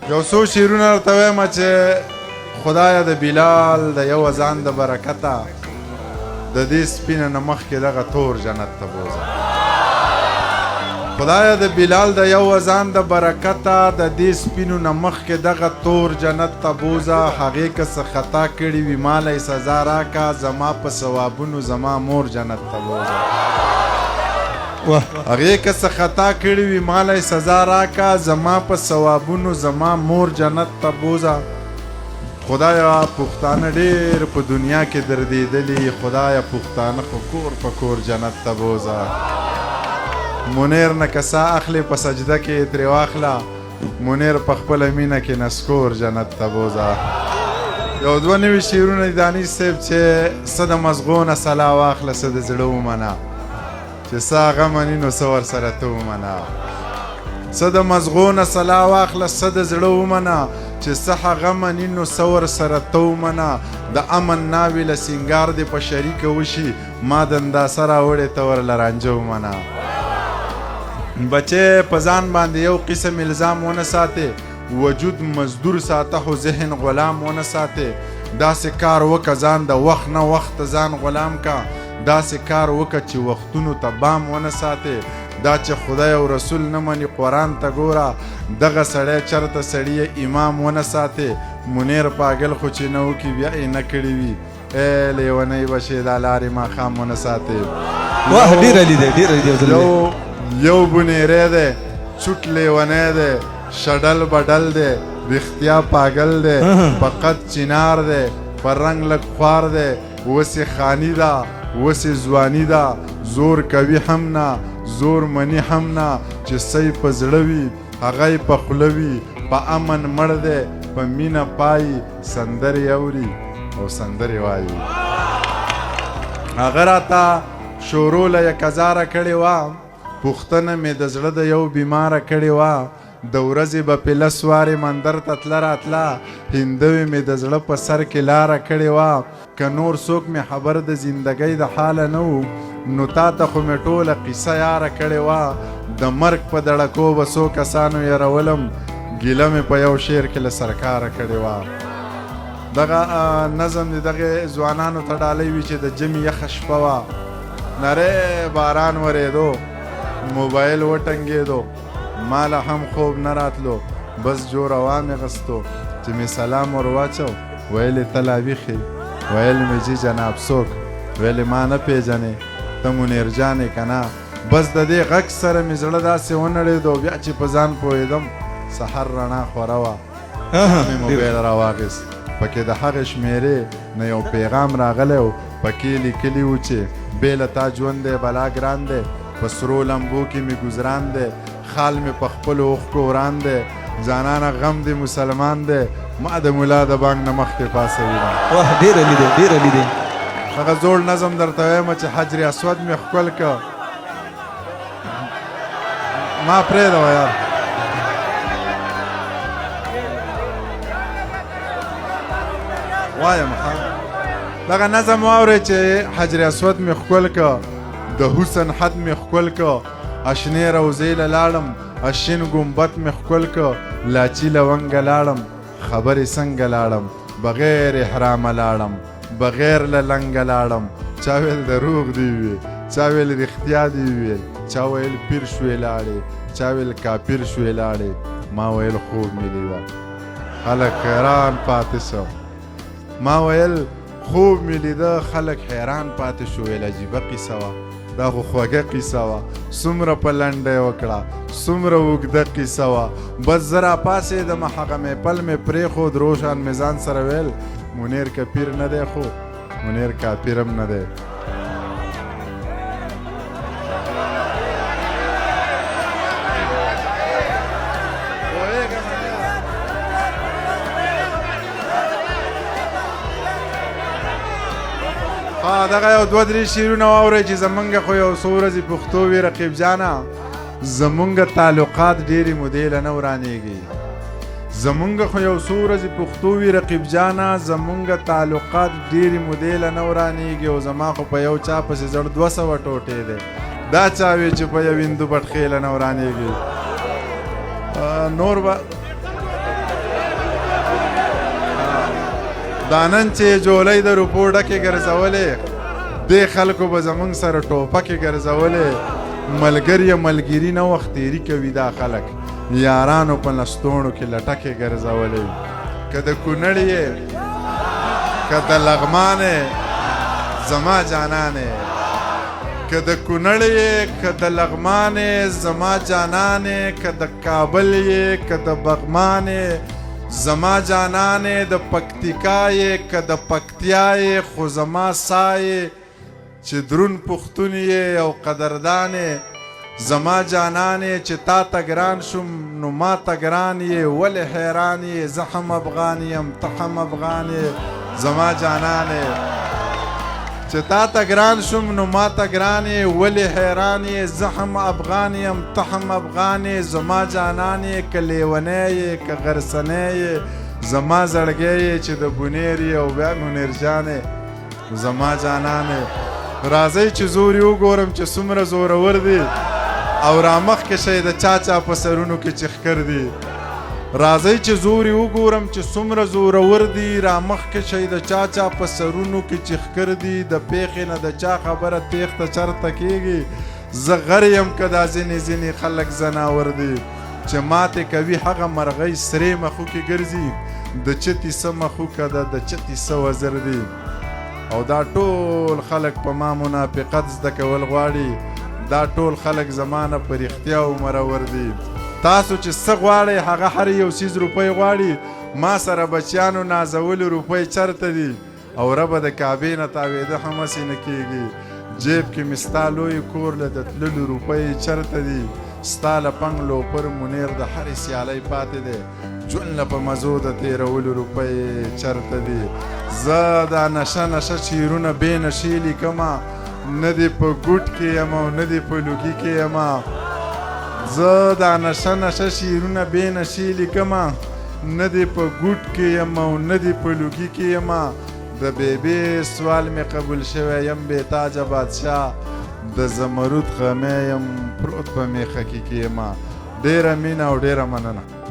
یو څو شعرونه درته وایم چې خدایه د بلال د یو اذان د برکته د دې سپینه نه مخکې دغه تور جنت ته بوځه. خدایه د بلال د یو اذان د برکته د دې سپینو نه مخکې دغه تور جنت ته بوځه. هغې که څه خطا کړي وي ماله یې سزا راکه، زما په ثوابونو زما مور جنت ته بوځه. هغې که څه خطا کړي وي ماله یې سزا راکه، زما په ثوابونو زما مور جنت ته بوځه. خدایا پښتانه ډېر په دنیا کې دردېدلي، خدایا پښتانه خو کور په کور جنت ته بوځه. منیر نه که سا اخلې په سجده کې ترې واخله، منیر په خپله مینه کې نسکور جنت ته بوځه. یو دوه نوي شعرونه دي دانش صاحب چې څه د مزغو نه سلا واخله څه د زړه ومنه، چې څه هغه مني نو څه ورسره ته ومنه. څه د مزغو نه سلا واخله څه د زړه ومنه، چې څه هغه مني نو څه ورسره ته ومنه. د امن ناوې له سینګار دې په شریکه وشي، ما د انداسه راوړې ته ورله رانجه ومنه. بچې په ځان باندې یو قسم الزام ونه ساتې، وجود مزدور ساته خو ذهن غلام ونه ساتې. داسې کار وکه ځان د وخت نه وخت ځان غلام کا، داسې کار وکه چې وختونو ته بام ونه ساتې. دا چې خدای او رسول نه مني قرآن ته ګوره، دغه سړی چرته سړی امام ونه ساتې. منیر پاگل خو چې نه وکړي بیا یې نه کړي وي، ای لیونۍ بشې دا لارې ماښام ونه ساتې. یو بنیری دی چوټ لیونی دی، شډل بډل دی، رښتیا پاگل دی، په قد چنار دی، په رنګ لږ خوار دی. وسې خانی ده وسې ځواني ده، زور کوي هم نه زور مني هم نه. چې سی په زړه وي هغه یې په خوله وي، په امن مړ دی په مینه پایي. سندرې اوري او سندرې وایي. هغه راته شورو له یک هزاره کړې وه، پوښتنه مې د زړه د یو بیماره کړې وه. د ورځې به پې لس وارې مندر ته تله راتله، هندوې مې د زړه په سر کې لاره کړې وه. که نور څوک مې خبر د زندګۍ د حاله نه و، نو تا ته خو مې ټوله قیصه یاره کړې وه. د مرګ په دړکو به څو کسانو یرولم، ګیله مې په یو شعر کې له سرکاره کړې وه. دغه نظم د دغې ځوانانو ته ډالۍ وي چې د جمع یخه شپه وه، نری باران ورېدو، موبایل وټنګېدو، ماله هم خوب نه راتلو، بس جوړوا مې غستو. چې مې سلام ور واچو ویلې ته لا ویښې، ویل مې جي جناب څوک، ویلې ما نه پېژنې ته منیر جانې که نه. بس د دې غږ سره مې زړه داسې ونړېدو، بیا چې په ځان پوهېدم سحر رڼا خوره وه. مې موبایل راواخیست، پکې د هغې شمېرې نه یو پیغام راغلی و، پکې لیکلي و چې بې له تا ژوند دی بلا ګران دی، په سرو لمبو کې مې ګزران دی، خال مې په خپلو اوښکو وران دی، ځانانه غم دی مسلمان دی، ما د ملا د بانګ نه مخکې پاسوي. ډېر علي دی ډېر علي دی. هغه زوړ نظم درته وایم چې حجر اسود مې ښکل که، ما پرېږدوه یار. وایم دغه نظم واورئ چې حجر اسود مې ښکل که، د حسن حد مې ښکل که، اشنې روضې له لاړم، اشین ګمبت مې ښکل که، لاچي لونګه لاړم، خبرې څنګه لاړم، بغیر احرامه لاړم، بغیر له لنګه لاړم. چا ویل دروغ دی ویل، چا ویل رښتیا دی ویل، چا ویل پیر شوې لاړې، چا ویل کافر شوې لاړې، ما ویل خوب مې لیده خلک حیران پاتې شو. ما ویل خوب مې لیده خلک حیران پاتې شو. ویل عجیبه قیصه وه، دا خو خوږه قیصه وه، څومره په لنډه یې وکړه، څومره اوږده قیصه وه. بس زه راپاڅېدم، هغه محفل مې پرېښود، روشن مې ځان سره ویل منیر که پیر نه دی خو منیر کافر هم نه دی. دغه یو دوه درې شعرونه واورئ چې زمونږ خو یو څو ورځې پښتو وي رقیب جانه. زمونږ تعلقات ډېرې مودې له نه ورانېږي، زمونږ خو یو څو ورځې پښتو وي رقیب جانه، زمونږ تعلقات ډېرې مودې له نه ورانېږي. او زما خو په یو چا پسې زړه 200 ټوټې دی، دا چا وی چې په یو هندو پټخې له نه ورانېږي. نور به دا نن چې جولۍ د روپو ډکې ګرځولې دې خلکو به زمونږ سره ټوپکې ګرځولې ملګری ملګري نه وخت تېري کوي دا خلک یارانو په لستوڼو کې لټکې ګرځولې که د کونړ یې که د لغمان یې زما جانان یې که د کونړ یې که د لغمان یې زما جانان یې که د کابل یې که د بغمان یې زما جانان یې د پکتیکا یې که د پکتیا یې خو زما سا یې چې درون پښتون یې او قدردان یې زما جانان یې چې تا ته ګران شوم نو ما ته ګران یې ولې حیران یې زه هم افغان یم ته هم افغان یې زما جانان یې چې تا ته ګران شوم نو ما ته ګران یې ولې حیران یې زه هم افغان یم ته هم افغان یې زما جانان یې که لیونی یې که غرسنی یې زما زړګی یې چې د بونیر یې او بیا منیر جان یې زما جانان یې راځئ چې زور یې وګورم چې څومره زورور دی او رامخکې شئ د چا چا په سرونو کې چې ښکر دي راځئ چې زور یې وګورم چې څومره زورور دي رامخکې شئ د چا چا په سرونو کې چې ښکر دي د پیښې نه د چا خبره تیښته چرته کېږي زه غر یم که دا ځینې ځینې خلک زناور دي چې ماتې کوي هغه مرغۍ سرې مخو کې ګرځي د چتي څه مخو که ده د چتي څه وزر دي او دا ټول خلک په ما منافقت زده کول غواړي دا ټول خلک زما نه په رښتیا مرور دي تاسو چې څه غواړئ هغه هر یو څیز روپۍ غواړي ما سره بچیانو نازولي روپۍ چرته دي او ربه د کعبې نه تاوېده هم هسې نه کېږي جیب کې مې ستا لوی کور له د تللو روپۍ چرته دي ستا له پنګ لوپر منیر د هرې سیالۍ پاتې دی ژوند له په مزو د تېرولو روپۍ چرته دي زه دا نشه نشه شعرونه بې نشې لیکمه نه دې په ګوټ کې یم او نه دې په لوګي کې یم زه دا نشه نشه شعرونه بې نشې لیکمه نه دې په ګوټ کې یم او نه دې په لوګي کې یم د بیبي سوال مې قبول شوی یم بې تاجه بادشاه د زمرود خمی یم پروت په میخکې کې یم ډېره مینه او ډېره مننه